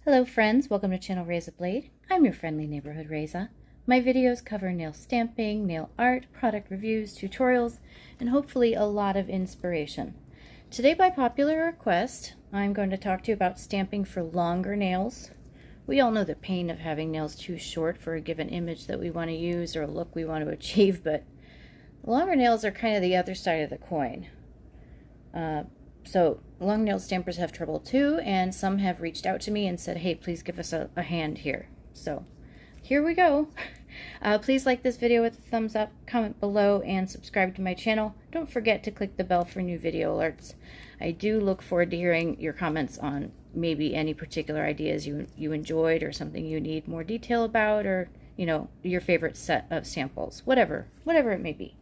Hello friends, welcome to channel Reza Blade. I'm your friendly neighborhood Reza. My videos cover nail stamping, nail art, product reviews, tutorials, and hopefully a lot of inspiration. Today, by popular request, I'm going to talk to you about stamping for longer nails. We all know the pain of having nails too short for a given image that we want to use or a look we want to achieve, but longer nails are kind of the other side of the coin. So long nail stampers have trouble too, and some have reached out to me and said, hey, please give us a hand here. So here we go. Please like this video with a thumbs up, comment below, and subscribe to my channel. Don't forget to click the bell for new video alerts. I do look forward to hearing your comments on maybe any particular ideas you enjoyed or something you need more detail about, or your favorite set of samples, whatever it may be.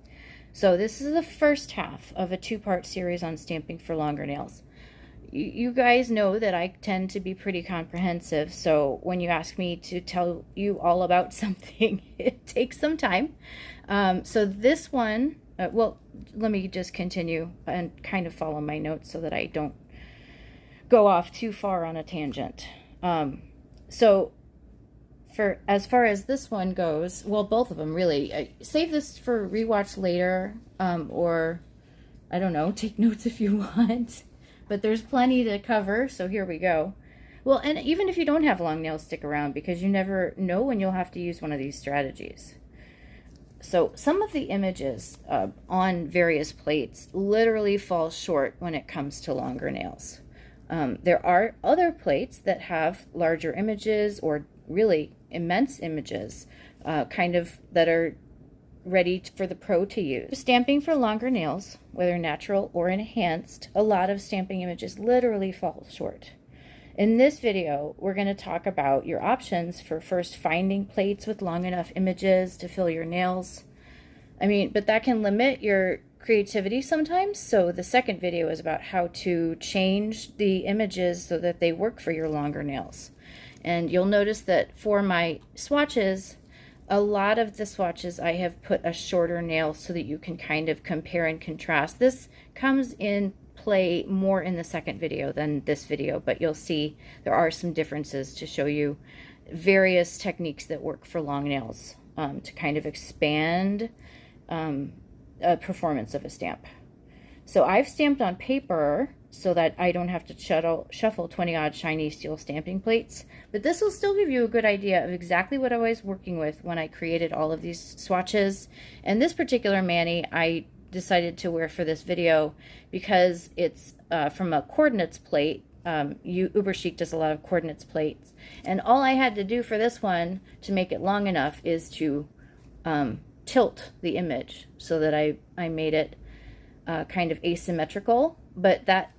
So this is the first half of a two-part series on stamping for longer nails. You guys know that I tend to be pretty comprehensive, so when you ask me to tell you all about something, it takes some time. So this one, well, let me just continue and kind of follow my notes so that I don't go off too far on a tangent. So as far as this one goes, well, both of them really, save this for rewatch later, or I don't know, take notes if you want, but there's plenty to cover, so here we go. Well, and even if you don't have long nails, stick around, because you never know when you'll have to use one of these strategies. So some of the images on various plates literally fall short when it comes to longer nails. There are other plates that have larger images or really immense images, kind of that are ready for the pro to use. Stamping for longer nails, whether natural or enhanced, a lot of stamping images literally fall short. In this video, we're going to talk about your options for first finding plates with long enough images to fill your nails. But that can limit your creativity sometimes, so the second video is about how to change the images so that they work for your longer nails. And you'll notice that for my swatches, a lot of the swatches I have put a shorter nail so that you can kind of compare and contrast. This comes in play more in the second video than this video, but you'll see there are some differences to show you various techniques that work for long nails to kind of expand performance of a stamp. So I've stamped on paper so that I don't have to shuffle 20 odd shiny steel stamping plates, but this will still give you a good idea of exactly what I was working with when I created all of these swatches. And this particular mani I decided to wear for this video because it's from a coordinates plate. Uberchic does a lot of coordinates plates, and all I had to do for this one to make it long enough is to tilt the image so that I made it kind of asymmetrical, but that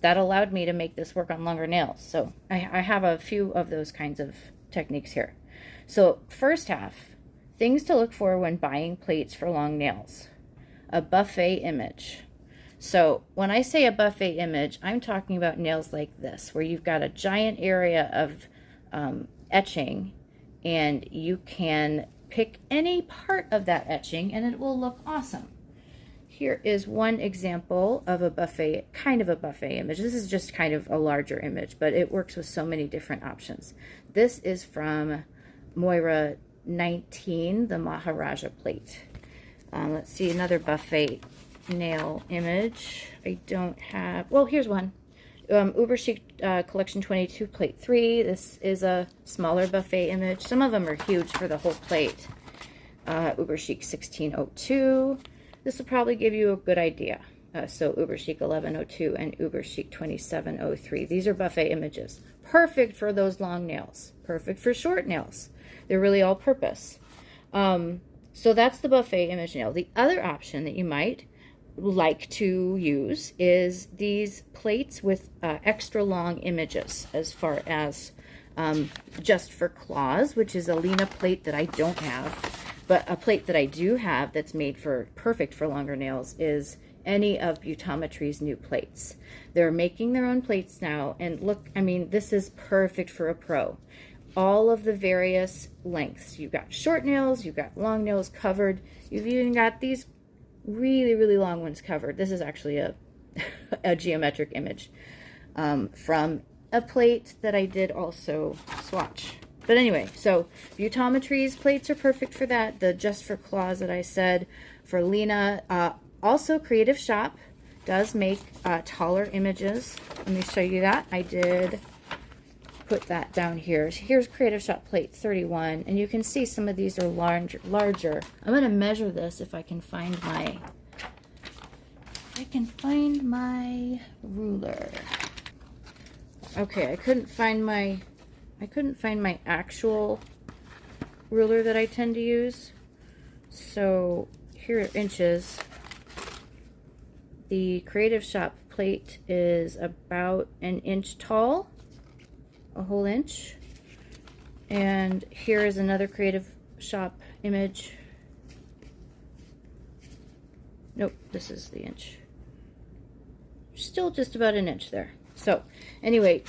allowed me to make this work on longer nails. So I have a few of those kinds of techniques here. So first half, things to look for when buying plates for long nails. A buffet image. So when I say a buffet image, I'm talking about nails like this, where you've got a giant area of etching, and you can pick any part of that etching and it will look awesome. Here is one example of a buffet, kind of a buffet image. This is just kind of a larger image, but it works with so many different options. This is from MoYou 19, the Maharaja plate. Let's see, another buffet nail image. I don't have, well, here's one. Uberchic Collection 22, plate 3. This is a smaller buffet image. Some of them are huge for the whole plate. Uberchic 1602. This will probably give you a good idea. So Uberchic 1102 and Uberchic 2703. These are buffet images. Perfect for those long nails. Perfect for short nails. They're really all purpose. So that's the buffet image nail. The other option that you might like to use is these plates with extra long images, as far as just for claws, which is a Lina plate that I don't have. But a plate that I do have that's made perfect for longer nails is any of Beautometry's new plates. They're making their own plates now, and look, this is perfect for a pro. All of the various lengths. You've got short nails, you've got long nails covered, you've even got these really, really long ones covered. This is actually a geometric image from a plate that I did also swatch. But anyway, so Beautometry's plates are perfect for that. The Just for Claws that I said for Lina. Also, Creative Shop does make taller images. Let me show you that. I did put that down here. Here's Creative Shop plate 31, and you can see some of these are larger. I'm going to measure this if I can find my ruler. Okay, I couldn't find my actual ruler that I tend to use. So here are inches. The Creative Shop plate is about an inch tall, a whole inch. And here is another Creative Shop image. Nope, this is the inch. Still just about an inch there. So anyway,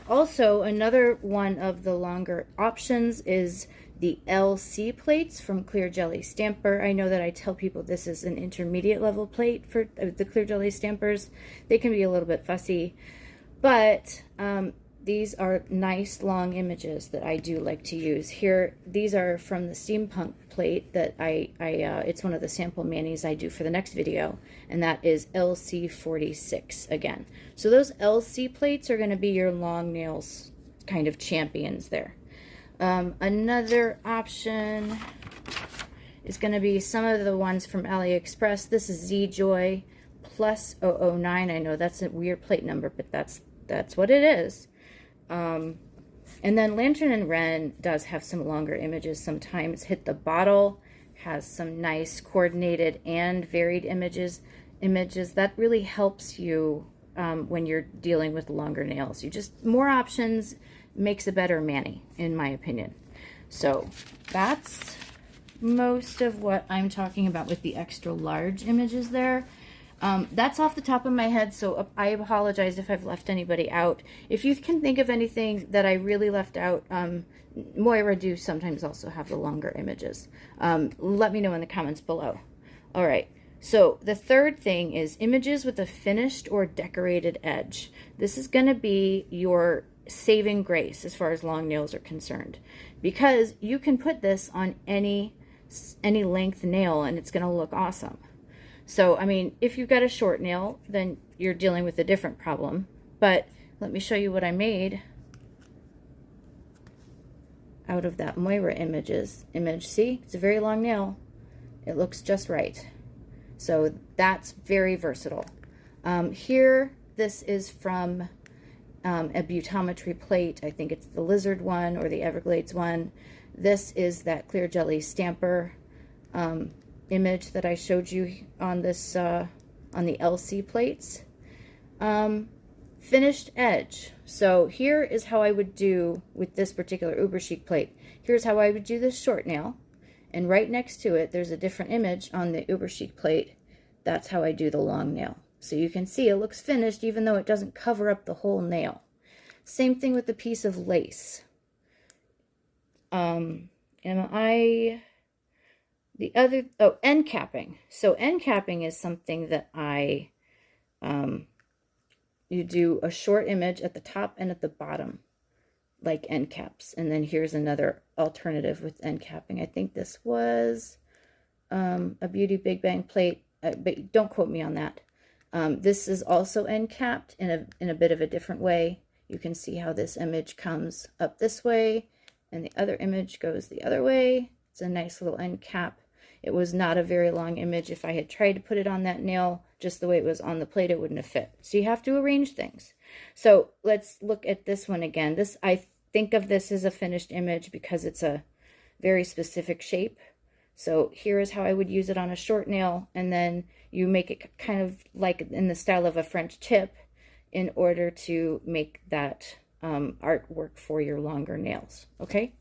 also another one of the longer options is the LC plates from Clear Jelly Stamper. I know that I tell people this is an intermediate level plate for the Clear Jelly Stampers. They can be a little bit fussy, but these are nice long images that I do like to use. Here, these are from the Steampunk plate that it's one of the sample manis I do for the next video, and that is LC46 again. So those LC plates are going to be your long nails kind of champions there. Another option is going to be some of the ones from AliExpress. This is Z-Joy plus 009. I know that's a weird plate number, but that's what it is. And then Lantern and Wren does have some longer images sometimes. Hit the Bottle has some nice coordinated and varied images that really helps you when you're dealing with longer nails. More options makes a better mani, in my opinion. So that's most of what I'm talking about with the extra large images there. That's off the top of my head, so I apologize if I've left anybody out. If you can think of anything that I really left out, Moira do sometimes also have the longer images. Let me know in the comments below. All right, so the third thing is images with a finished or decorated edge. This is going to be your saving grace as far as long nails are concerned, because you can put this on any length nail and it's going to look awesome. So, I mean, if you've got a short nail, then you're dealing with a different problem. But let me show you what I made out of that Moira image. See, it's a very long nail. It looks just right. So that's very versatile. Here, this is from a Beautometry plate. I think it's the Lizard one or the Everglades one. This is that Clear Jelly Stamper image that I showed you on this on the LC plates. Finished edge. So here is how I would do with this particular Uberchic plate. Here's how I would do this short nail, and right next to it there's a different image on the Uberchic plate. That's how I do the long nail. So you can see it looks finished even though it doesn't cover up the whole nail. Same thing with the piece of lace. End capping. So end capping is something that you do a short image at the top and at the bottom, like end caps. And then here's another alternative with end capping. I think this was a Beauty BigBang plate, but don't quote me on that. This is also end capped in a bit of a different way. You can see how this image comes up this way and the other image goes the other way. It's a nice little end cap. It was not a very long image. If I had tried to put it on that nail just the way it was on the plate, it wouldn't have fit. So you have to arrange things. So let's look at this one again. I think of this as a finished image because it's a very specific shape. So here is how I would use it on a short nail, and then you make it kind of like in the style of a French tip in order to make that artwork for your longer nails. Okay.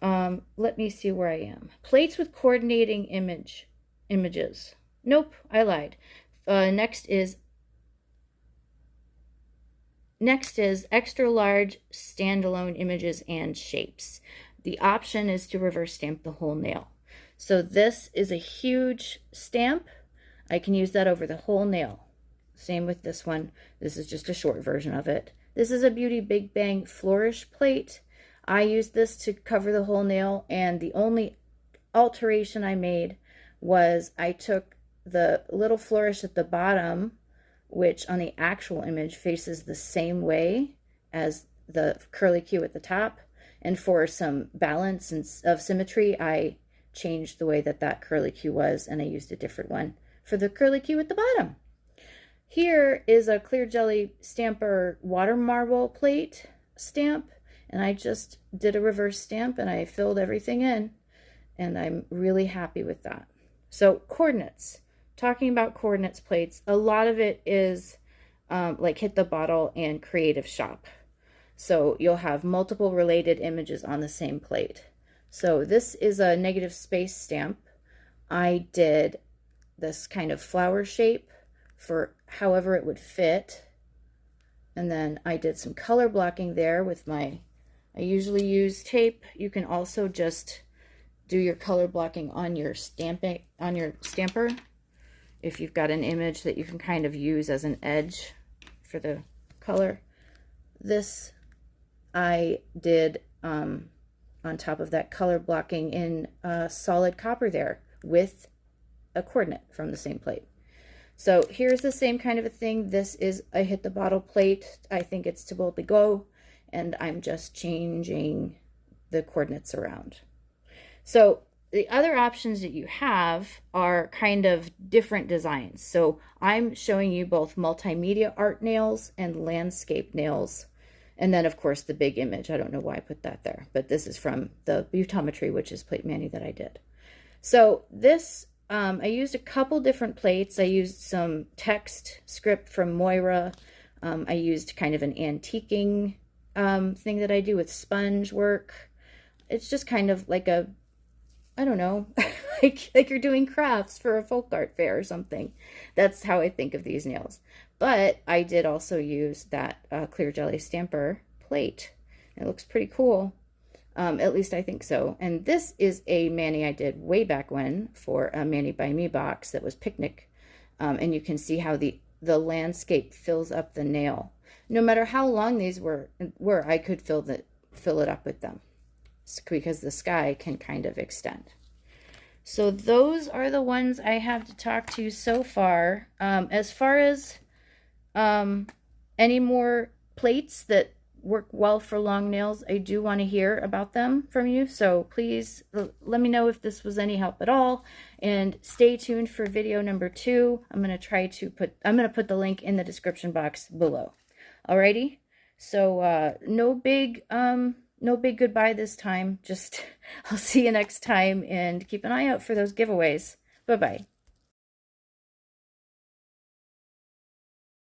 Let me see where I am. Plates with coordinating images. Nope, I lied. Next is extra large standalone images and shapes. The option is to reverse stamp the whole nail. So this is a huge stamp. I can use that over the whole nail. Same with this one. This is just a short version of it. This is a Beauty Big Bang Flourish plate. I used this to cover the whole nail, and the only alteration I made was I took the little flourish at the bottom, which on the actual image faces the same way as the curly Q at the top, and for some balance and of symmetry, I changed the way that that curly Q was, and I used a different one for the curly Q at the bottom. Here is a clear jelly stamper water marble plate stamp, and I just did a reverse stamp and I filled everything in, and I'm really happy with that. So coordinates, talking about coordinates plates, a lot of it is like Hit the Bottle and Creative Shop. So you'll have multiple related images on the same plate. So this is a negative space stamp. I did this kind of flower shape for however it would fit. And then I did some color blocking there with my, I usually use tape. You can also just do your color blocking on your stamper if you've got an image that you can kind of use as an edge for the color. This I did on top of that color blocking in solid copper there with a coordinate from the same plate. So here's the same kind of a thing. This is a Hit the Bottle plate. I think it's to boldly go, and I'm just changing the coordinates around. So the other options that you have are kind of different designs. So I'm showing you both multimedia art nails and landscape nails. And then, of course, the big image. I don't know why I put that there, but this is from the Beautometry, which is plate mani that I did. So this, I used a couple different plates. I used some text script from MoYou. I used kind of an antiquing thing that I do with sponge work. It's just kind of like a, I don't know, like you're doing crafts for a folk art fair or something. That's how I think of these nails. But I did also use that clear jelly stamper plate. It looks pretty cool. At least I think so. And this is a mani I did way back when for a Mani by Me box that was Picnic. And you can see how the landscape fills up the nail. No matter how long these were I could fill it up with them, because the sky can kind of extend. So those are the ones I have to talk to so far. As far as any more plates that work well for long nails, I do want to hear about them from you. So please let me know if this was any help at all, and stay tuned for video number 2. I'm going to put the link in the description box below. Alrighty. So no big goodbye this time. Just I'll see you next time, and keep an eye out for those giveaways. Bye-bye.